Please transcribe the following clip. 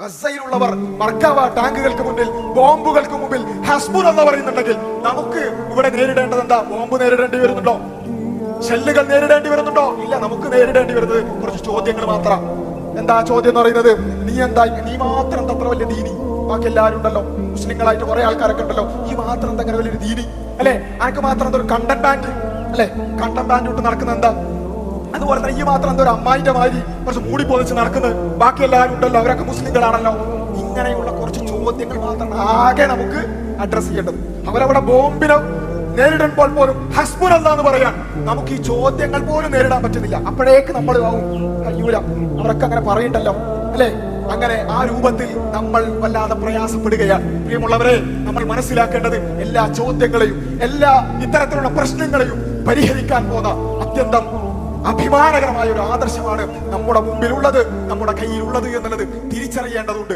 ഗസയിലുള്ളവർ മർക്കാവ ടാങ്കുകൾക്ക് മുന്നിൽ, ബോംബുകൾക്ക് മുമ്പിൽ ഹസ്ബുൻ എന്ന് പറയുന്നുണ്ടെങ്കിൽ നമുക്ക് ഇവിടെ നേരിടേണ്ടത് എന്താ? ബോംബ് നേരിടേണ്ടി വരുന്നുണ്ടോ? ഷെല്ലുകൾ നേരിടേണ്ടി വരുന്നുണ്ടോ? ഇല്ല. നമുക്ക് നേരിടേണ്ടി വരുന്നത് കുറച്ച് ചോദ്യങ്ങൾ മാത്രം. എന്താ ചോദ്യം എന്ന് പറയുന്നത്? നീ മാത്രം അത്ര വലിയ ദീനി? ബാക്കി എല്ലാവരും ഉണ്ടല്ലോ, മുസ്ലിങ്ങളായിട്ട് കുറെ ആൾക്കാരൊക്കെ ഉണ്ടല്ലോ, ഈ മാത്രം എന്താ വലിയൊരു ദീനി അല്ലെ? അനക്ക് മാത്രം എന്തൊരു കണ്ടൻ ബാൻഡ് അല്ലെ? കണ്ടൻ ബാൻഡ് ഇട്ട് നടക്കുന്ന എന്താ? അതുപോലെ തന്നെ ഈ മാത്രം എന്തോ ഒരു അമ്മായിന്റെ മാതിരി കുറച്ച് മൂടി പൊതിച്ച് നടക്കുന്നത്, ബാക്കി എല്ലാവരും ഉണ്ടല്ലോ, അവരൊക്കെ മുസ്ലിങ്ങളാണല്ലോ. ഇങ്ങനെയുള്ള കുറച്ച് ചോദ്യങ്ങൾ മാത്രം ആകെ നമുക്ക് അഡ്രസ് ചെയ്യേണ്ടത്. അവരവിടെ ബോംബിനെ നേരിടുമ്പോൾ പോലും ഹസ്ബുൻ അല്ലാഹ് പറയാൻ നമുക്ക് ഈ ചോദ്യങ്ങൾ പോലും നേരിടാൻ പറ്റുന്നില്ല. അപ്പോഴേക്ക് നമ്മൾ കഴിയൂല, അവരൊക്കെ അങ്ങനെ പറയണ്ടല്ലോ അല്ലെ? അങ്ങനെ ആ രൂപത്തിൽ നമ്മൾ വല്ലാതെ പ്രയാസപ്പെടുകയാണ്. പ്രിയമുള്ളവരെ, നമ്മൾ മനസ്സിലാക്കേണ്ടത് എല്ലാ ചോദ്യങ്ങളെയും എല്ലാ ഇത്തരത്തിലുള്ള പ്രശ്നങ്ങളെയും പരിഹരിക്കാൻ പോകുന്ന അത്യന്തം അഭിമാനകരമായ ഒരു ആദർശമാണ് നമ്മുടെ മുമ്പിലുള്ളത്, നമ്മുടെ കയ്യിലുള്ളത് എന്നുള്ളത് തിരിച്ചറിയേണ്ടതുണ്ട്.